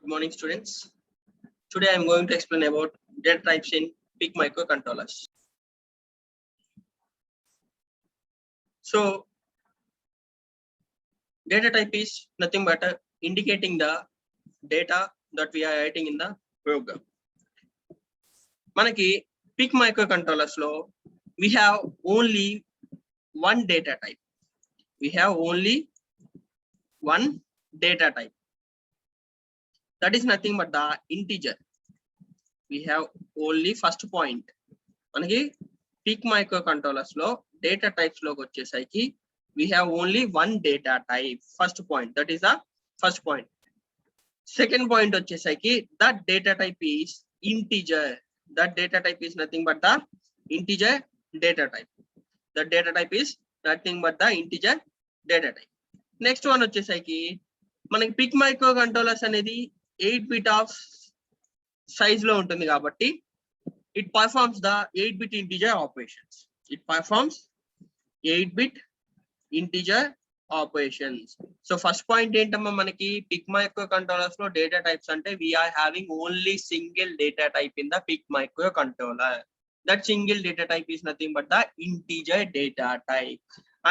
Good morning, students. Today I am going to explain about data types in PIC microcontrollers. So, data type is nothing but indicating the data that we are writing in the program. Manaki PIC microcontrollers lo we have only one data type. We have only one data type. That is nothing but the integer. We have only first point. Manaki PIC microcontrollers lo data types lo vachesaki we have only one data type. First point, that is the first point. Second point vachesaki that data type is integer. That data type is nothing but the integer data type. That data type is nothing but the integer data type. Next one vachesaki manaki PIC microcontrollers anedi 8-bit of size lo untundi kabatti it performs the 8-bit integer operations. It performs 8-bit integer operations. So first point ఏంటమ్మా మనకి PIC microcontrollers లో data types అంటే we are having only single data type in the PIC microcontroller. That single data type is nothing but the integer data type,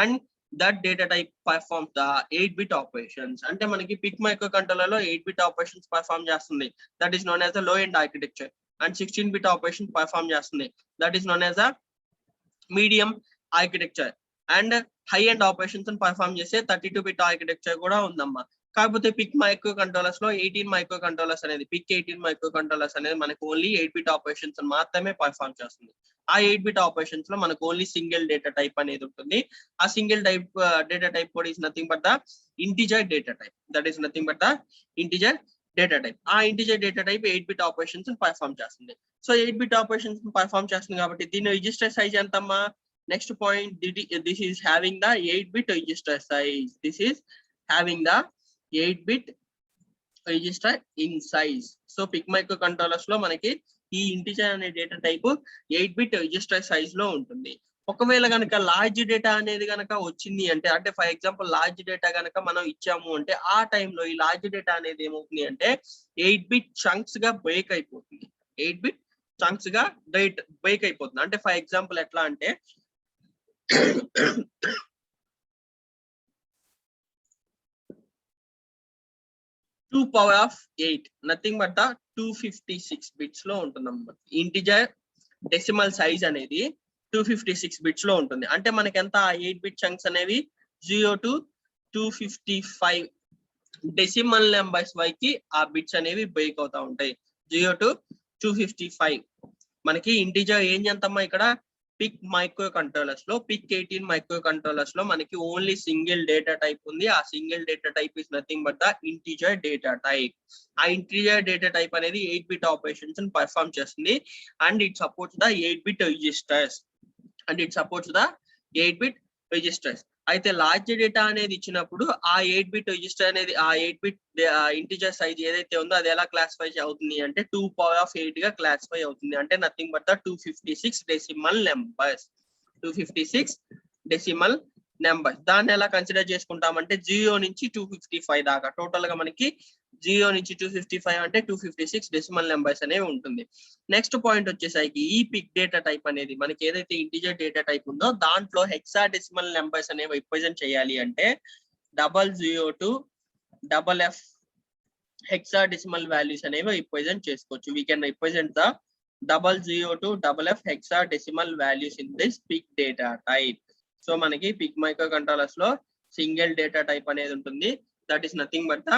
and that data type performs the 8-bit operations. అంటే మనకి PIC microcontroller లో 8-bit operations perform చేస్తుంది. That is known as the low end architecture. And 16-bit operations perform చేస్తుంది. That is known as a medium architecture. And high end operations perform చేసే 32-bit architecture కూడా ఉందమ్మా. కాకపోతే PIC microcontrollers లో 18 microcontrollers అనేది PIC 18 microcontrollers అనేది మనకు only 8-bit operations మాత్రమే perform చేస్తుంది. ఆ 8-bit operations లో మనకు ఓన్లీ సింగిల్ డేటా టైప్ అనేది ఉంటుంది. ఆ సింగిల్ టైప్ డేటా టైప్ కూడా is nothing but the integer data type. That is nothing but the integer data type. ఆ integer data type 8-bit operations perform చేస్తుంది. So 8-bit operations perform చేస్తుంది కాబట్టి దీని register size ఎంతమ్మా? Next point, this is having the 8-bit register size. This is having the 8-bit register in size. So PIC microcontrollers లో మనకి ఈ integer అనే data type 8-bit register size లో ఉంటుంది. ఒకవేళ కనుక లార్జ్ డేటా అనేది కనుక వచ్చింది అంటే ఫర్ ఎగ్జాంపుల్ లార్జ్ డేటా కనుక మనం ఇచ్చాము అంటే ఆ టైంలో ఈ లార్జ్ డేటా అనేది ఏమవుతుంది అంటే 8-bit చంక్స్ గా బ్రేక్ అయిపోతుంది. 8-bit చంక్స్ గా బ్రేక్ అయిపోతుంది. అంటే ఫర్ ఎగ్జాంపుల్ ఎట్లా అంటే 2^8 నథింగ్ బట్ 256 బిట్స్ లో ఉంటుంది అన్నమాట. ఇంటిజర్ డెసిమల్ సైజ్ అనేది 256 బిట్స్ లో ఉంటుంది. అంటే మనకి ఎంత 8-bit చంక్స్ అనేవి 0 to 255 డెసిమల్ నెంబర్స్ వరకు ఆ బిట్స్ అనేవి బ్రేక్ అవుతా ఉంటాయి. 0 to 255 మనకి ఇంటిజర్ ఏం చేద్దామా ఇక్కడ PIC microcontrollers లో PIC 18 microcontrollers లో మనకి ఓన్లీ సింగిల్ డేటా టైప్ ఉంది. ఆ single data type is nothing but the integer data type. ఆ ఇంటిజర్ డేటా టైప్ అనేది 8-bit operations పర్ఫామ్ చేస్తుంది. And it supports the 8-bit registers. And it supports the 8-bit registers. అయితే large data అనేది ఇచ్చినప్పుడు ఆ 8-bit register అనేది ఆ 8-bit integer size ఏదైతే ఉందో అది ఎలా క్లాసిఫై అవుతుంది అంటే 2^8 గా క్లాసిఫై అవుతుంది. అంటే nothing but the 256 decimal numbers. 256 decimal numbers. దాన్ని ఎలా కన్సిడర్ చేసుకుంటామంటే 0 నుంచి 255 దాకా టోటల్ గా మనకి 0 నుంచి 255 అంటే 256 డెసిమల్ నెంబర్స్ అనేవి ఉంటుంది. నెక్స్ట్ పాయింట్ వచ్చేసరికి ఈ PIC డేటా టైప్ అనేది మనకి ఏదైతే ఇంటిజర్ డేటా టైప్ ఉందో దాంట్లో హెక్సాడెసిమల్ నెంబర్స్ అనేవి రిప్రజెంట్ చేయాలి అంటే 00 to FF హెక్సాడెసిమల్ వాల్యూస్ అనేవి రిప్రజెంట్ చేసుకోవచ్చు. We can represent the 00 to FF hexadecimal values in this PIC data type. So మనకి PIC microcontrollers లో సింగిల్ డేటా టైప్ అనేది ఉంటుంది. That is nothing but the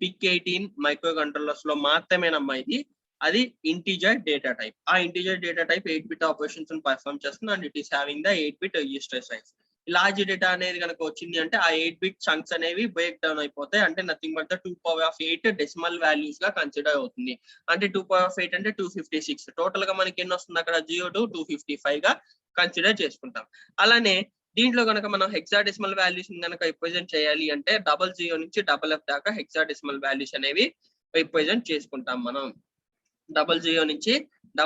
PIC 18 microcontrollers లో మాత్రమేనమ్మా ఇది. అది ఇంటిజర్ డేటా టైప్. ఆ integer data type 8-bit operations perform చేస్తుంది. And it is having the 8-bit register size. Large data అనేది కనుక వచ్చింది అంటే ఆ 8-bit చంక్స్ అనేవి బ్రేక్ డౌన్ అయిపోతాయి. అంటే nothing but the 2^8 decimal values గా కన్సిడర్ అవుతుంది. అంటే 2^8 అంటే 256. టోటల్ గా మనకి ఎన్ని వస్తుంది అక్కడ 0 to 255 గా కన్సిడర్ చేసుకుంటాం. అలానే దీంట్లో కనుక మనం హెక్సాడెసిమల్ వాల్యూస్ కనుక రిప్రజెంట్ చేయాలి అంటే 00 నుంచి FF దాకా హెక్సాడెసిమల్ వాల్యూస్ అనేవి రిప్రజెంట్ చేసుకుంటాం. మనం 00 నుంచి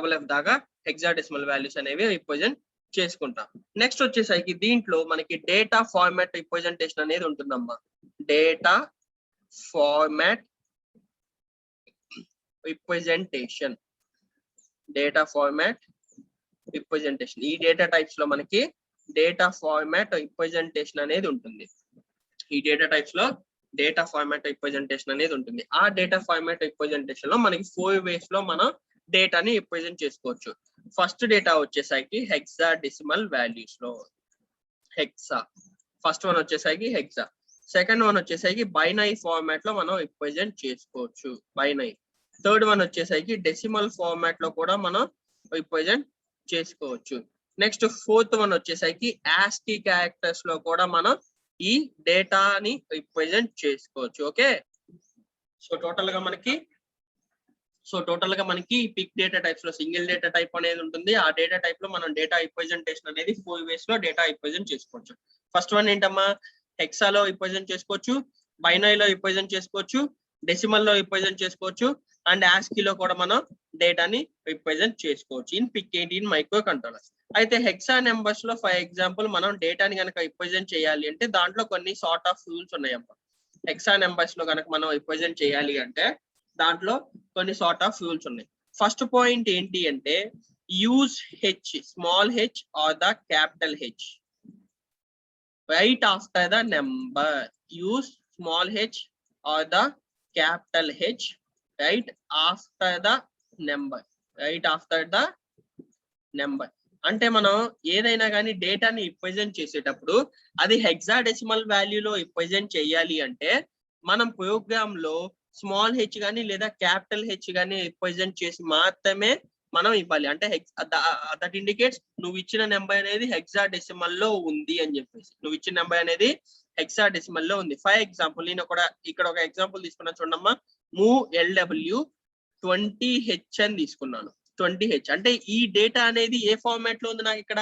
FF దాకా హెక్సాడెసిమల్ వాల్యూస్ అనేవి రిప్రజెంట్ చేసుకుంటాం. నెక్స్ట్ వచ్చేసరికి దీంట్లో మనకి డేటా ఫార్మాట్ రిప్రజెంటేషన్ అనేది ఉంటుందమ్మా. Data format representation. Data format representation. ఈ డేటా టైప్స్ లో మనకి డేటా ఫార్మాట్ రిప్రజెంటేషన్ అనేది ఉంటుంది. ఈ డేటా టైప్స్ లో డేటా ఫార్మాట్ రిప్రజెంటేషన్ అనేది ఉంటుంది. ఆ డేటా ఫార్మాట్ రిప్రజెంటేషన్ లో మనకి 4 వేస్ లో మనం డేటాని రిప్రజెంట్ చేసుకోవచ్చు. ఫస్ట్ డేటా వచ్చేసరికి హెక్సాడెసిమల్ వాల్యూస్ లో హెక్సా. ఫస్ట్ వన్ వచ్చేసరికి హెక్సా. సెకండ్ వన్ వచ్చేసరికి బైనరీ ఫార్మాట్ లో మనం రిప్రజెంట్ చేసుకోవచ్చు. బైనరీ. థర్డ్ వన్ వచ్చేసరికి డెసిమల్ ఫార్మాట్ లో కూడా మనం రిప్రజెంట్ చేసుకోవచ్చు. నెక్స్ట్ ఫోర్త్ వన్ వచ్చేసరికి ASCII క్యారెక్టర్స్ లో కూడా మనం ఈ డేటాని రిప్రజెంట్ చేసుకోవచ్చు. ఓకే. సో టోటల్ గా మనకి పిక్ డేటా టైప్స్ లో సింగిల్ డేటా టైప్ అనేది ఉంటుంది. ఆ డేటా టైప్ లో మనం డేటా రిప్రజెంటేషన్ అనేది 4 వేస్ లో డేటా రిప్రజెంట్ చేసుకోవచ్చు. ఫస్ట్ వన్ ఏంటమ్మా, హెక్సాలో రిప్రజెంట్ చేసుకోవచ్చు, బైనరీలో రిప్రజెంట్ చేసుకోవచ్చు, డెసిమల్ లో రిప్రజెంట్ చేసుకోవచ్చు, అండ్ ASCII లో కూడా మనం డేటాని రిప్రజెంట్ చేసుకోవచ్చు ఇన్ PIC18 మైక్రో కంట్రోలర్స్. అయితే హెక్సా నెంబర్స్ లో ఫర్ ఎగ్జాంపుల్ మనం డేటాని కనుక రిప్రజెంట్ చేయాలి అంటే దాంట్లో కొన్ని సార్ట్ ఆఫ్ రూల్స్ ఉన్నాయమ్మా. హెక్సా నెంబర్స్ లో కనుక మనం రిప్రజెంట్ చేయాలి అంటే దాంట్లో కొన్ని సార్ట్ ఆఫ్ రూల్స్ ఉన్నాయి. ఫస్ట్ పాయింట్ ఏంటి అంటే use H, small H R the capital H right after the number. Use small h or the capital H right after the number. Right after the number. అంటే మనం ఏదైనా కానీ డేటాని represent చేసేటప్పుడు అది హెక్సాడెసిమల్ వాల్యూలో రిప్రజెంట్ చేయాలి అంటే మనం ప్రోగ్రామ్ లో స్మాల్ హెచ్ కానీ లేదా క్యాపిటల్ హెచ్ కానీ రిప్రజెంట్ చేసి మాత్రమే మనం ఇవ్వాలి. అంటే దట్ ఇండికేట్స్ నువ్వు ఇచ్చిన నెంబర్ అనేది హెక్సాడెసిమల్ లో ఉంది అని చెప్పేసి. నువ్వు ఇచ్చిన నెంబర్ అనేది హెక్సాడెసిమల్ లో ఉంది. ఫర్ ఎగ్జాంపుల్ నేను ఇక్కడ ఒక ఎగ్జాంపుల్ తీసుకున్నాను చూడమ్మా. మూవ్ LW 20H అని తీసుకున్నాను. 20H అంటే ఈ డేటా అనేది ఏ ఫార్మాట్ లో ఉంది నాకు ఇక్కడ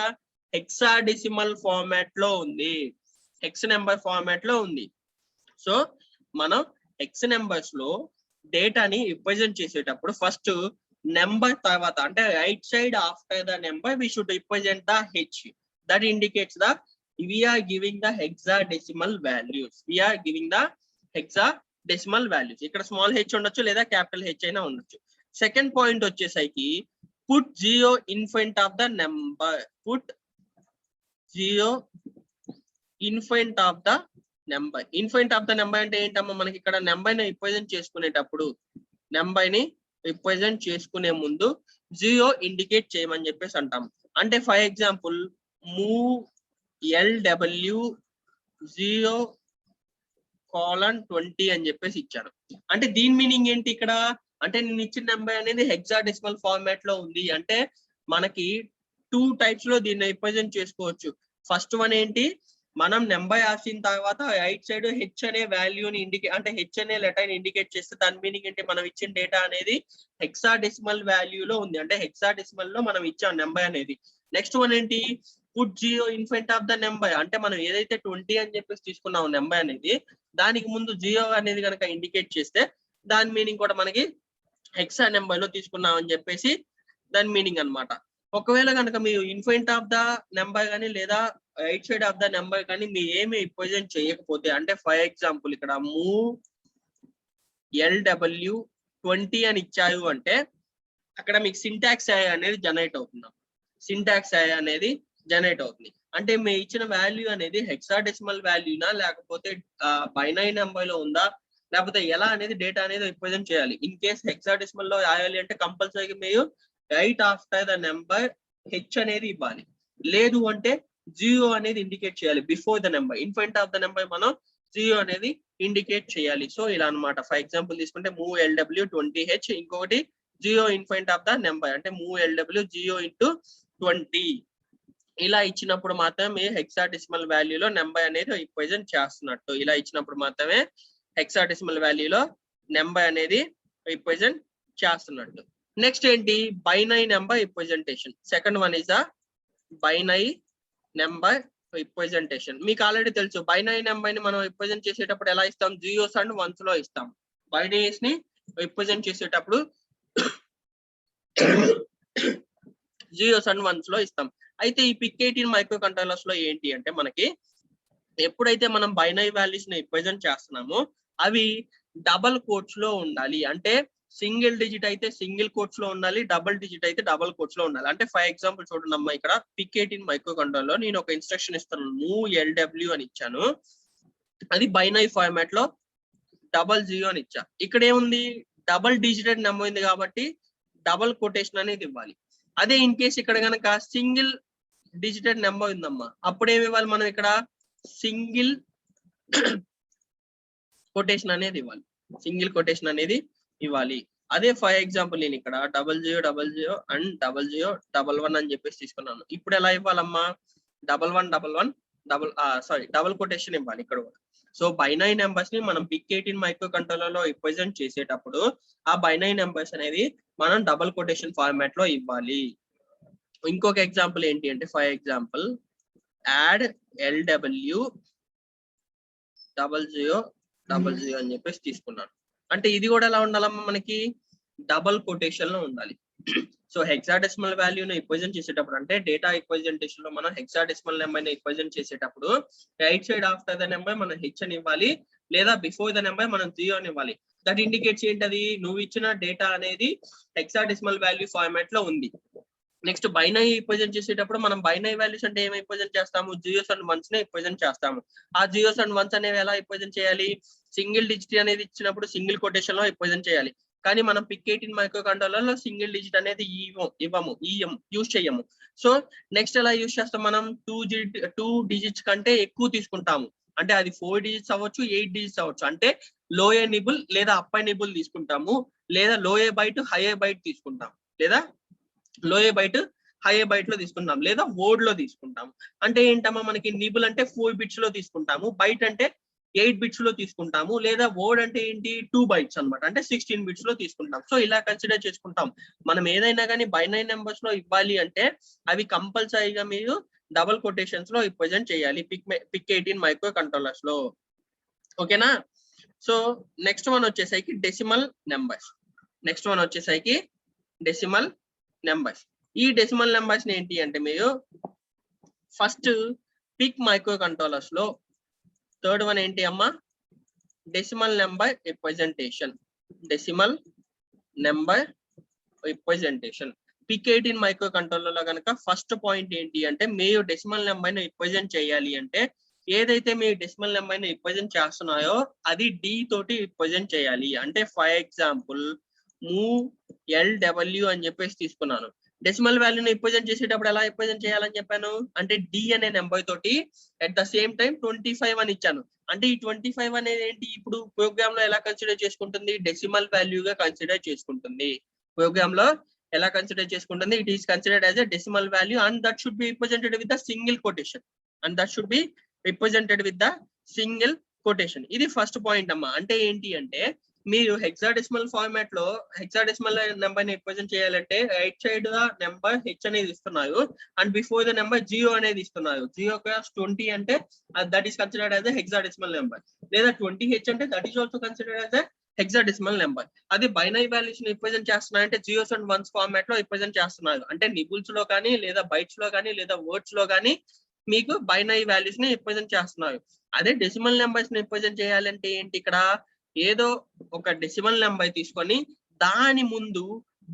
హెక్సాడెసిమల్ ఫార్మాట్ లో ఉంది, హెక్స్ నెంబర్ ఫార్మాట్ లో ఉంది. సో మనం హెక్స్ నెంబర్స్ లో డేటాని రిప్రజెంట్ చేసేటప్పుడు ఫస్ట్ నెంబర్ తర్వాత అంటే right side after the number we should represent the H. That indicates the we are giving the hexadecimal values. We are giving the hexadecimal values. ఇక్కడ small H ఉండొచ్చు లేదా capital H అయినా ఉండొచ్చు. Second point వచ్చేసరికి put 0 in front of the number. Put 0 in front of the number. In front of the number అంటే ఏంటమ్మా, మనకి ఇక్కడ నెంబర్ ని రిప్రజెంట్ చేసుకునేటప్పుడు నెంబర్ ని రిప్రజెంట్ చేసుకునే ముందు 0 ఇండికేట్ చేయమని చెప్పేసి అంటాం. అంటే ఫర్ ఎగ్జాంపుల్ మూవ్ LW 0:20 అని చెప్పేసి ఇచ్చాను. అంటే దీని మీనింగ్ ఏంటి ఇక్కడ అంటే నేను ఇచ్చిన నెంబర్ అనేది హెక్సాడెసిమల్ ఫార్మాట్ లో ఉంది. అంటే మనకి 2 టైప్స్ లో దీన్ని రిప్రజెంట్ చేసుకోవచ్చు. ఫస్ట్ వన్ ఏంటి, మనం నెంబర్ రాసిన తర్వాత రైట్ సైడ్ హెచ్ అనే వాల్యూని అంటే హెచ్ అనే లెటర్ ఇండికేట్ చేస్తే దాని మీనింగ్ ఏంటి, మనం ఇచ్చిన డేటా అనేది హెక్సాడెసిమల్ వాల్యూలో ఉంది. అంటే హెక్సాడెసిమల్ లో మనం ఇచ్చాం నెంబర్ అనేది. నెక్స్ట్ వన్ ఏంటి, put 0 in front of the number. అంటే మనం ఏదైతే 20 అని చెప్పేసి తీసుకున్నాం నెంబర్ అనేది దానికి ముందు 0 అనేది కనుక ఇండికేట్ చేస్తే దాని మీనింగ్ కూడా మనకి హెక్సా నెంబర్ లో తీసుకున్నాం అని చెప్పేసి దాని మీనింగ్ అన్నమాట. ఒకవేళ కనుక మీరు in front of the number కానీ లేదా right side of the number కానీ మీరు ఏమి రిప్రజెంట్ చేయకపోతే అంటే ఫర్ ఎగ్జాంపుల్ ఇక్కడ మూవ్ LW 20 అని ఇచ్చారు అంటే అక్కడ మీకు సింటాక్స్ అనేది జనరేట్ అవుతుంది. సింటాక్స్ అనేది జనరేట్ అవుతుంది. అంటే మేము ఇచ్చిన వాల్యూ అనేది హెక్సాడెసిమల్ వాల్యూనా లేకపోతే బైనరీ నెంబర్ లో ఉందా లేకపోతే ఎలా అనేది డేటా అనేది రిప్రజెంట్ చేయాలి. ఇన్ కేస్ హెక్సాడెసిమల్ లో రాయాలి అంటే కంపల్సరీగా మీరు right after the number H అనేది ఇవ్వాలి. లేదు అంటే 0 అనేది ఇండికేట్ చేయాలి before the number. In front of the number మనం 0 అనేది ఇండికేట్ చేయాలి. సో ఇలా అన్నమాట. ఫర్ ఎగ్జాంపుల్ తీసుకుంటే మూవ్ LW 20H, ఇంకొకటి 0 in front of the number అంటే మూవ్ LW 0:20. ఇలా ఇచ్చినప్పుడు మాత్రమే హెక్సాడెసిమల్ వాల్యూలో నెంబర్ అనేది రిప్రజెంట్ చేస్తున్నట్టు. ఇలా ఇచ్చినప్పుడు మాత్రమే హెక్సాడెసిమల్ వాల్యూలో నెంబర్ అనేది రిప్రజెంట్ చేస్తున్నట్టు. నెక్స్ట్ ఏంటి, binary number representation. Second one is the binary number representation. మీకు ఆల్రెడీ తెలుసు బైనరీ నెంబర్ ని మనం రిప్రజెంట్ చేసేటప్పుడు ఎలా ఇస్తాం, 0s and 1s లో ఇస్తాం. బైనరీస్ ని రిప్రజెంట్ చేసేటప్పుడు 0s and 1s లో ఇస్తాం. అయితే ఈ PIC18 మైక్రో కంట్రోలర్స్ లో ఏంటి అంటే మనకి ఎప్పుడైతే మనం బైనరీ వాల్యూస్ ని రిప్రజెంట్ చేస్తున్నామో అవి డబల్ కోట్స్ లో ఉండాలి. అంటే సింగిల్ డిజిట్ అయితే సింగిల్ కోట్స్ లో ఉండాలి, డబుల్ డిజిట్ అయితే డబుల్ కోట్స్ లో ఉండాలి. అంటే ఫర్ ఎగ్జాంపుల్ చూడండి అమ్మా, ఇక్కడ పిక్18 మైక్రో కంట్రోలర్ లో నేను ఒక ఇన్స్ట్రక్షన్ ఇస్తాను, మూవ్ LW అని ఇచ్చాను, అది బైనరీ ఫార్మాట్ లో 00 అని ఇచ్చా. ఇక్కడ ఏముంది, డబుల్ డిజిటెడ్ నెంబర్ ఉంది కాబట్టి డబుల్ కొటేషన్ అనేది ఇవ్వాలి. అదే ఇన్ కేస్ ఇక్కడ కనుక సింగిల్ డిజిటెడ్ నెంబర్ ఉందమ్మా, అప్పుడు ఏమి ఇవ్వాలి మనం, ఇక్కడ సింగిల్ కొటేషన్ అనేది ఇవ్వాలి, సింగిల్ కొటేషన్ అనేది ఇవ్వాలి. అదే ఫర్ ఎగ్జాంపుల్ నేను ఇక్కడ 0000 అండ్ 0011 అని చెప్పేసి తీసుకున్నాను. ఇప్పుడు ఎలా ఇవ్వాలమ్మా, 1111 డబుల్ కొటేషన్ ఇవ్వాలి ఇక్కడ కూడా. సో బైనరీ నెంబర్స్ ని మనం పిక్18 మైక్రో కంట్రోలర్ లో రిప్రజెంట్ చేసేటప్పుడు ఆ బైనరీ నెంబర్స్ అనేది మనం డబుల్ కొటేషన్ ఫార్మాట్ లో ఇవ్వాలి. ఇంకొక ఎగ్జాంపుల్ ఏంటి అంటే, ఫర్ ఎగ్జాంపుల్ యాడ్ LW 0000 అని చెప్పేసి తీసుకున్నాను. అంటే ఇది కూడా ఎలా ఉండాలమ్మా, మనకి డబుల్ కొటేషన్ లో ఉండాలి. సో హెక్సాడెసిమల్ వాల్యూని రిప్రజెంట్ చేసేటప్పుడు, అంటే డేటా రిప్రజెంటేషన్ లో మనం హెక్సాడెసిమల్ నెంబర్ ని రిప్రజెంట్ చేసేటప్పుడు right side after the number మనం H అని ఇవ్వాలి, లేదా బిఫోర్ ద నెంబర్ మనం 0 అని ఇవ్వాలి. దట్ ఇండికేట్స్ ఏంటది, నువ్వు ఇచ్చిన డేటా అనేది హెక్సాడెసిమల్ వాల్యూ ఫార్మాట్ లో ఉంది. నెక్స్ట్ బైనరీ రిప్రజెంట్ చేసేటప్పుడు మనం బైనరీ వాల్యూస్ అంటే ఏమి రిప్రజెంట్ చేస్తాము, జీరోస్ అండ్ వన్స్ ని రిప్రజెంట్ చేస్తాము. ఆ జీరోస్ అండ్ వన్స్ అనేవి ఎలా రిప్రజెంట్ చేయాలి, సింగిల్ డిజిట్ అనేది ఇచ్చినప్పుడు సింగిల్ కొటేషన్ లో రిప్రజెంట్ చేయాలి. కానీ మనం పిక్18 మైక్రో కంట్రోలర్ లో సింగిల్ డిజిట్ అనేది ఇవ్వము, యూజ్ చేయము. సో నెక్స్ట్ ఎలా యూజ్ చేస్తాం, మనం 2 డిజిట్స్ కంటే ఎక్కువ తీసుకుంటాము. అంటే అది 4 డిజిట్స్ అవ్వచ్చు, 8 డిజిట్స్ అవ్వచ్చు. అంటే లోయర్ నిబుల్ లేదా అప్పర్ నిబుల్ తీసుకుంటాము, లేదా లోయర్ బైట్ హైయర్ బైట్ తీసుకుంటాం, లేదా లోయర్ బైట్ హైయర్ బైట్ లో తీసుకుంటాం, లేదా వర్డ్ లో తీసుకుంటాము. అంటే ఏంటమ్మా, మనకి నిబుల్ అంటే 4 బిట్స్ లో తీసుకుంటాము, బైట్ అంటే 8 బిట్స్ లో తీసుకుంటాము, లేదా వర్డ్ అంటే ఏంటి 2 బైట్స్ అన్నమాట, అంటే 16 బిట్స్ లో తీసుకుంటాం. సో ఇలా కన్సిడర్ చేసుకుంటాం. మనం ఏదైనా కానీ బైనరీ నెంబర్స్ లో ఇవ్వాలి అంటే అవి కంపల్సరీగా మీరు డబుల్ కొటేషన్స్ లో రిప్రజెంట్ చేయాలి పిక్18 మైక్రో కంట్రోలర్స్ లో. ఓకేనా. సో నెక్స్ట్ వన్ వచ్చేసరికి డెసిమల్ నెంబర్స్. Decimal numbers. ఈ డెసిమల్ నెంబర్స్ ఏంటి అంటే, మీరు ఫస్ట్ పిక్ మైక్రో కంట్రోలర్స్ లో థర్డ్ వన్ ఏంటి అమ్మా, డెసిమల్ నెంబర్ రిప్రజెంటేషన్. పిక్18 మైక్రో కంట్రోలర్ లో కనుక ఫస్ట్ పాయింట్ ఏంటి అంటే, మీరు డెసిమల్ నెంబర్ ని రిప్రజెంట్ చేయాలి అంటే ఏదైతే మీరు డెసిమల్ నెంబర్ ని రిప్రజెంట్ చేస్తున్నాయో అది D తోటి రిప్రజెంట్ చేయాలి. అంటే ఫర్ ఎగ్జాంపుల్ మూవ్ LW అని చెప్పేసి తీసుకున్నాను. డెసిమల్ వాల్యూని రిప్రజెంట్ చేసేటప్పుడు ఎలా రిప్రజెంట్ చేయాలని చెప్పాను అంటే, D అనే నెంబర్ తోటి అట్ ద సేమ్ టైం 25 అని ఇచ్చాను. అంటే ఈ 25 అనేది ఏంటి, ఇప్పుడు ప్రోగ్రామ్ లో ఎలా కన్సిడర్ చేసుకుంటుంది, డెసిమల్ వాల్యూగా కన్సిడర్ చేసుకుంటుంది. ప్రోగ్రామ్ లో ఎలా కన్సిడర్ చేసుకుంటుంది, it is considered as a decimal value and that should be represented with the single quotation. ఇది ఫస్ట్ పాయింట్ అమ్మా. అంటే ఏంటి అంటే, మీరు హెక్సాడెసిమల్ ఫార్మాట్ లో హెక్సాడెసిమల్ నెంబర్ ని రిప్రజెంట్ చేయాలంటే right side the number H అనేది ఇస్తున్నారు అండ్ బిఫోర్ ద నెంబర్ 0 అనేది ఇస్తున్నారు. 0 అంటే that is considered as a hexadecimal number, లేదా 20H అంటే that is also considered as a hexadecimal number. అది బైనరీ వాల్యూస్ ని రిప్రజెంట్ చేస్తున్నారంటే జీరోస్ అండ్ వన్స్ ఫార్మాట్ లో రిప్రజెంట్ చేస్తున్నారు. అంటే నిబుల్స్ లో కానీ, లేదా బైట్స్ లో కానీ, లేదా వర్డ్స్ లో కానీ మీకు బైనరీ వాల్యూస్ ని రిప్రజెంట్ చేస్తున్నారు. అదే డెసిమల్ నెంబర్స్ ని రిప్రజెంట్ చేయాలంటే ఏంటి, ఇక్కడ ఏదో ఒక డెసిమల్ నెంబర్ తీసుకొని దాని ముందు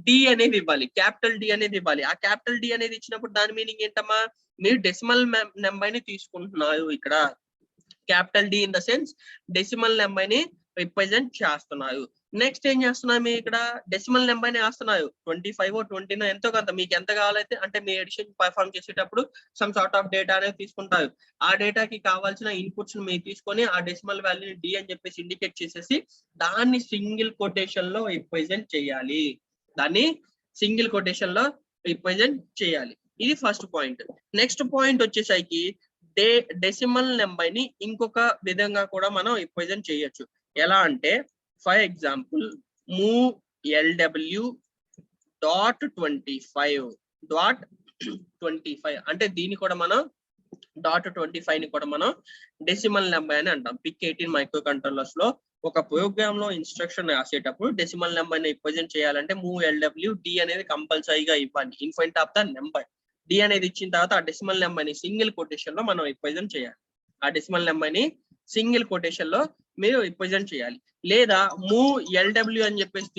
D అనేది ఇవ్వాలి, క్యాపిటల్ D అనేది ఇవ్వాలి. ఆ క్యాపిటల్ D అనేది ఇచ్చినప్పుడు దాని మీనింగ్ ఏంటమ్మా, మీరు డెసిమల్ నెంబర్ ని తీసుకుంటున్నారు. ఇక్కడ capital D in the sense decimal number ని రిప్రజెంట్ చేస్తున్నారు. నెక్స్ట్ ఏం చేస్తున్నారు, మీరు ఇక్కడ డెసిమల్ నెంబర్ ని వేస్తున్నారు. 25 29 ఎంతో కొంత మీకు ఎంత కావాలైతే, అంటే మీ ఎడిషన్ పర్ఫామ్ చేసేటప్పుడు సమ్ సార్ట్ ఆఫ్ డేటా అనేది తీసుకుంటారు. ఆ డేటాకి కావాల్సిన ఇన్పుట్స్ మీరు తీసుకొని ఆ డెసిమల్ వాల్యూని D అని చెప్పేసి ఇండికేట్ చేసేసి దాన్ని సింగిల్ కొటేషన్ లో రిప్రజెంట్ చేయాలి. ఇది ఫస్ట్ పాయింట్. నెక్స్ట్ పాయింట్ వచ్చేసరికి డెసిమల్ నెంబర్ ని ఇంకొక విధంగా కూడా మనం రిప్రజెంట్ చేయొచ్చు. ఎలా అంటే, ఫర్ ఎగ్జాంపుల్ మూవ్ LW.25 అంటే దీన్ని కూడా మనం .25 ని కూడా మనం డెసిమల్ నెంబర్ అని అంటాం. పిక్18 మైక్రో కంట్రోలర్స్ లో ఒక ప్రోగ్రామ్ లో ఇన్స్ట్రక్షన్ రాసేటప్పుడు డెసిమల్ నెంబర్ ని రిప్రజెంట్ చేయాలంటే మూవ్ LW D అనేది కంపల్సరీగా ఇవ్వాలి in front of the number. D అనేది ఇచ్చిన తర్వాత ఆ డెసిమల్ నెంబర్ ని సింగిల్ కొటేషన్ లో మనం రిప్రజెంట్ చేయాలి. ఆ డెసిమల్ నెంబర్ ని సింగిల్ కొటేషన్ లో మీరు రిప్రజెంట్ చేయాలి. లేదా మూవ్ ఎల్డబ్ల్యూ అని చెప్పేసి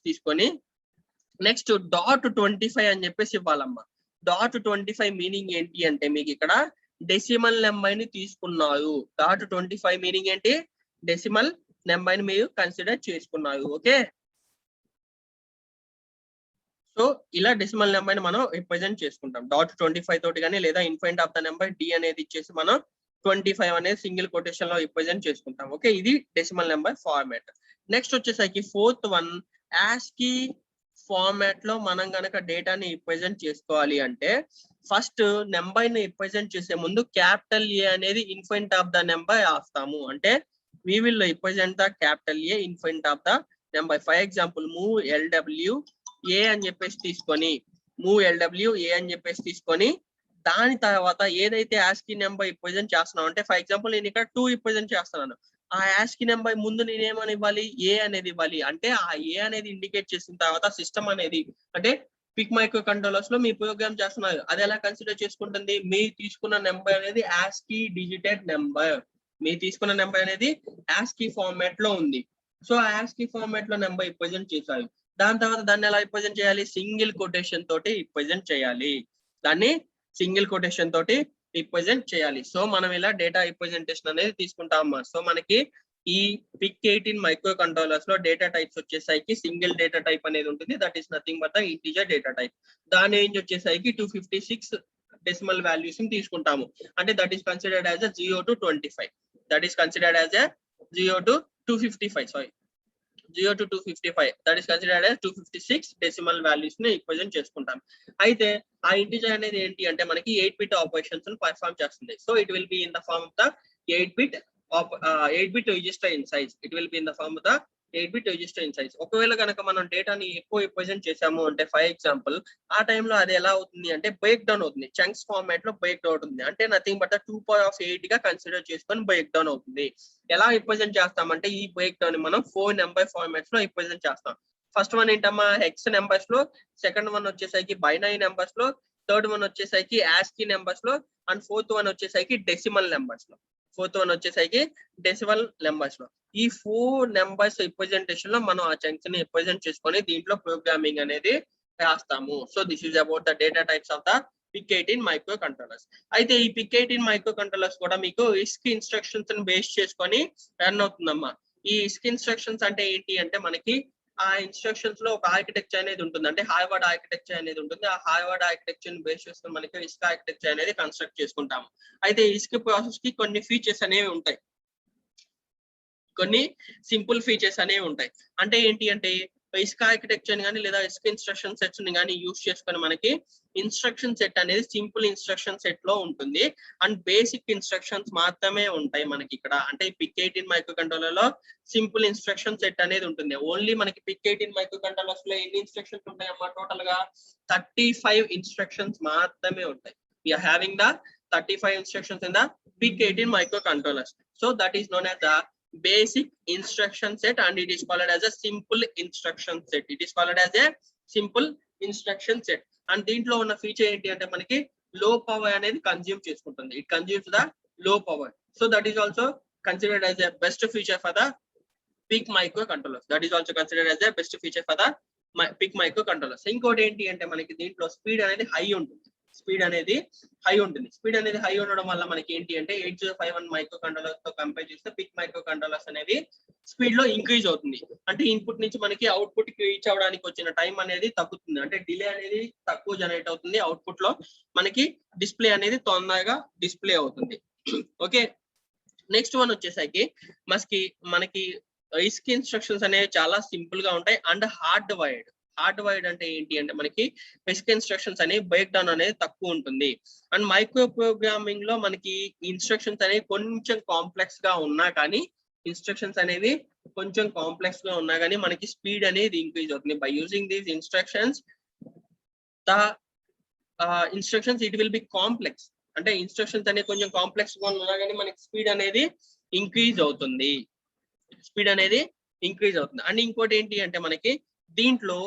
తీసుకొని నెక్స్ట్ .25 అని చెప్పేసి ఇవ్వాలమ్మా. .25 మీనింగ్ ఏంటి అంటే మీకు ఇక్కడ డెసిమల్ నెంబర్ ని తీసుకున్నారు. .25 మీనింగ్ ఏంటి? డెసిమల్ నెంబర్ ని మీరు కన్సిడర్ చేసుకున్నారు. ఓకే, సో ఇలా డెసిమల్ నెంబర్ ని మనం రిప్రజెంట్ చేసుకుంటాం. .25 తోటి కానీ లేదా infinite of the number D అనేది ఇచ్చేసి మనం 25 అనేది సింగిల్ కొటేషన్ లో రిప్రజెంట్ చేసుకుంటాం. ఓకే, ఇది డెసిమల్ నెంబర్ ఫార్మాట్. నెక్స్ట్ వచ్చేసరికి ఫోర్త్ వన్, ASCII ఫార్మాట్ లో మనం గనక డేటాని రిప్రజెంట్ చేసుకోవాలి అంటే ఫస్ట్ నెంబర్ ని రిప్రజెంట్ చేసే ముందు క్యాపిటల్ ఏ అనేది ఇన్ఫైనైట్ ఆఫ్ ద నెంబర్ రాస్తాము. అంటే we will represent the capital A in front of the number. For example, move LW A అని చెప్పేసి తీసుకొని దాని తర్వాత ఏదైతే ASCII నెంబర్ రిప్రజెంట్ చేస్తున్నాం అంటే ఫర్ ఎగ్జాంపుల్ నేను ఇక్కడ 2 రిప్రజెంట్ చేస్తున్నాను. ఆ ASCII నెంబర్ ముందు నేను ఏమని ఇవ్వాలి? ఏ అనేది ఇవ్వాలి. అంటే ఆ ఏ అనేది ఇండికేట్ చేసిన తర్వాత సిస్టమ్ అనేది అంటే పిక్ మైక్రో కంట్రోలర్స్ లో మీ ప్రోగ్రామ్ చేస్తున్నారు, అది ఎలా కన్సిడర్ చేసుకుంటుంది? మీరు తీసుకున్న నెంబర్ అనేది ASCII డిజిటెడ్ నెంబర్. మీరు తీసుకున్న నెంబర్ అనేది ASCII ఫార్మాట్ లో ఉంది. సో ఆ ASCII ఫార్మాట్ లో నెంబర్ రిప్రజెంట్ చేశారు. దాని తర్వాత దాన్ని ఎలా రిప్రజెంట్ చేయాలి? సింగిల్ కొటేషన్ తోటి రిప్రజెంట్ చేయాలి. దాన్ని సింగిల్ కొటేషన్ తోటి రిప్రజెంట్ చేయాలి. సో మనం ఇలా డేటా రిప్రజెంటేషన్ అనేది తీసుకుంటాం. సో మనకి ఈ పిక్ 18 మైక్రో కంట్రోలర్స్ లో డేటా టైప్స్ వచ్చేసరికి సింగిల్ డేటా టైప్ అనేది ఉంటుంది. That is nothing but the integer data type. దాని రేంజ్ వచ్చేసరికి 256 డెసిమల్ వాల్యూస్ ని తీసుకుంటాము. అంటే that is considered as 0 to 25. That is considered as a 0 to 255. Sorry, 0 to 255. That is considered as 256 decimal values ని represent చేసుకుంటాం. అయితే ఆ integer అనేది ఏంటి అంటే మనకి 8-bit ఆపరేషన్స్ ని పర్ఫార్మ్ చేస్తుంది. So it will be in the form of the 8-bit register in size. It will be in the form of the 8-bit register in size. ఒకవేళ కనుక మనం డేటాని ఎక్కువ రిప్రజెంట్ చేసాము అంటే ఫర్ ఎగ్జాంపుల్ ఆ టైంలో అది ఎలా అవుతుంది అంటే బ్రేక్ డౌన్ అవుతుంది. చంక్స్ ఫార్మాట్ లో బ్రేక్ డౌన్ అవుతుంది. అంటే నథింగ్ బట్ 2 గా కన్సిడర్ చేసుకొని బ్రేక్ డౌన్ అవుతుంది. ఎలా రిప్రజెంట్ చేస్తామంటే ఈ బ్రేక్ డౌన్ మనం 4 నెంబర్ ఫార్మాట్స్ లో రిప్రజెంట్ చేస్తాం. ఫస్ట్ వన్ ఏంటమ్మా? హెక్స్ నెంబర్స్ లో, సెకండ్ వన్ వచ్చేసరికి బైనరీ నెంబర్స్ లో, థర్డ్ వన్ వచ్చేసరికి ASCII నెంబర్స్ లో, అండ్ ఫోర్త్ వన్ వచ్చేసరికి డెసిమల్ నెంబర్స్ లో. ఈ 4 నెంబర్స్ రిప్రజెంటేషన్ లో మనం ఆ చంక్స్ ని రిప్రజెంట్ చేసుకొని దీంట్లో ప్రోగ్రామింగ్ అనేది రాస్తాము. So this is about the data types of the pick 18 micro controllers. అయితే ఈ పిక్ 18 మైక్రో కంట్రోలర్స్ కూడా మీకు ISC ఇన్స్ట్రక్షన్స్ ని బేస్ చేసుకొని రన్ అవుతుందమ్మా. ఈ ISC ఇన్స్ట్రక్షన్స్ అంటే ఏంటి అంటే మనకి ఆ ఇన్స్ట్రక్షన్స్ లో ఒక ఆర్కిటెక్చర్ అనేది ఉంటుంది. అంటే హార్వర్డ్ ఆర్కిటెక్చర్ అనేది ఉంటుంది. ఆ హార్వర్డ్ ఆర్కిటెక్చర్ ని బేస్ చేసుకొని మనకి ISC ఆర్కిటెక్చర్ అనేది కన్స్ట్రక్ట్ చేసుకుంటాము. అయితే ISC ప్రాసెస్ కి కొన్ని ఫీచర్స్ అనేవి ఉంటాయి, కొన్ని సింపుల్ ఫీచర్స్ అనేవి ఉంటాయి. అంటే ఏంటి అంటే ISC ఆర్కిటెక్చర్ కానీ లేదా ISC ఇన్స్ట్రక్షన్ సెట్స్ ని కానీ యూస్ చేసుకొని మనకి ఇన్స్ట్రక్షన్ సెట్ అనేది సింపుల్ ఇన్స్ట్రక్షన్ సెట్ లో ఉంటుంది. అండ్ బేసిక్ ఇన్స్ట్రక్షన్స్ మాత్రమే ఉంటాయి మనకి ఇక్కడ. అంటే పిక్ 18 మైక్రో కంట్రోలర్ లో సింపుల్ ఇన్స్ట్రక్షన్ సెట్ అనేది ఉంటుంది. ఓన్లీ మనకి పిక్ 18 మైక్రో కంట్రోలర్స్ లో ఎన్ని ఇన్స్ట్రక్షన్స్ ఉంటాయమ్మా? టోటల్ గా 35 ఇన్స్ట్రక్షన్స్ మాత్రమే ఉంటాయి. We are having the 35 instructions in the PIC 18 microcontrollers. So that is known as the basic instruction set and it is called as a simple instruction set. It is called as a simple instruction set. And దీంట్లో ఉన్న feature ఏంటి అంటే మనకి లో power అనేది consume చేసుకుంటుంది. It consumes the low power. So that is also considered as a best feature for the PIC microcontrollers. That is also considered as a best feature for the PIC microcontrollers. ఇంకోటి ఏంటి అంటే మనకి దీంట్లో speed అనేది high ఉంటుంది. Speed అనేది high ఉండడం వల్ల మనకి ఏంటి అంటే 8051 మైక్రో కంట్రోలర్స్ తో కంపేర్ చేస్తే పిక్ మైక్రో కంట్రోలర్స్ అనేవి స్పీడ్ లో ఇంక్రీజ్ అవుతుంది. అంటే ఇన్పుట్ నుంచి మనకి అవుట్పుట్ కి రీచ్ అవడానికి వచ్చిన టైం అనేది తగ్గుతుంది. అంటే డిలే అనేది తక్కువ జనరేట్ అవుతుంది. అవుట్పుట్ లో మనకి డిస్ప్లే అనేది తొందరగా డిస్ప్లే అవుతుంది. ఓకే, నెక్స్ట్ వన్ వచ్చేసరికి మనకి ISC ఇన్స్ట్రక్షన్స్ అనేవి చాలా సింపుల్ గా ఉంటాయి అండ్ హార్డ్ వైడ్ అంటే ఏంటి అంటే మనకి ISC ఇన్స్ట్రక్షన్స్ అనేవి బ్రేక్ డౌన్ అనేది తక్కువ ఉంటుంది. అండ్ మైక్రో ప్రోగ్రామింగ్ లో మనకి ఇన్స్ట్రక్షన్స్ అనేవి కొంచెం కాంప్లెక్స్ గా ఉన్నా కానీ మనకి స్పీడ్ అనేది ఇంక్రీజ్ అవుతుంది. By using these instructions the instructions it will be complex. అంటే ఇన్స్ట్రక్షన్స్ అనేవి కొంచెం కాంప్లెక్స్ గా ఉన్నా కానీ మనకి స్పీడ్ అనేది ఇంక్రీజ్ అవుతుంది. అండ్ ఇంకోటి ఏంటి అంటే మనకి దీంట్లో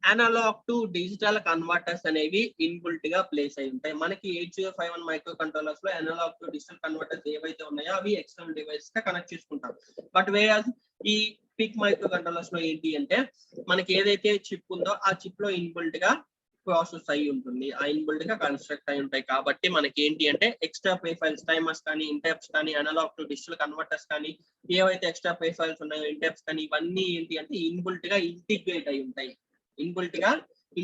అనలాగ్ టు డిజిటల్ కన్వర్టర్స్ అనేవి ఇన్బుల్ట్ గా ప్లేస్ అయి ఉంటాయి. మనకి 8051 మైక్రో కంట్రోలర్స్ లో అనలాగ్ టు డిజిటల్ కన్వర్టర్స్ ఏవైతే ఉన్నాయో అవి ఎక్స్టర్నల్ డివైస్ గా కనెక్ట్ చేసుకుంటాం. బట్ ఈ పిక్ మైక్రో కంట్రోలర్స్ లో ఏంటి అంటే మనకి ఏదైతే చిప్ ఉందో ఆ చిప్ లో ఇన్బుల్ట్ గా ప్రాసెస్ అయి ఉంటుంది, ఆ ఇన్బుల్ట్ గా కన్స్ట్రక్ట్ అయి ఉంటాయి. కాబట్టి మనకి ఏంటి అంటే ఎక్స్ట్రా పే ఫైల్స్, టైమర్స్ కానీ, ఇంటరప్ట్స్ కానీ, అనలాగ్ టు డిజిటల్ కన్వర్టర్స్ కానీ, ఏవైతే ఎక్స్ట్రా పే ఫైల్స్ ఉన్నాయో, ఇంటరప్ట్స్ కానీ, ఇవన్నీ ఏంటి అంటే ఇన్బుల్ట్ గా ఇంటిగ్రేట్ అయి ఉంటాయి, ఇన్బుల్ట్ గా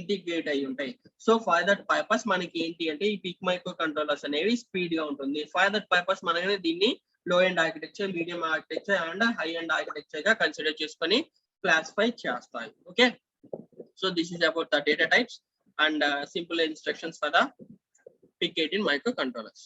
ఇంటిగ్రేట్ అయి ఉంటాయి. సో ఫర్ దట్ పర్పస్ మనకి ఏంటి అంటే ఈ పిక్ మైక్రో కంట్రోలర్స్ అనేవి స్పీడ్ గా ఉంటుంది. ఫర్ దట్ పర్పస్ మనమే దీన్ని లో end architecture, medium architecture and high end architecture గా కన్సిడర్ చేసుకొని క్లాసిఫై చేస్తాయి. Okay, so this is about the data types and simple instructions for the PIC18 microcontrollers.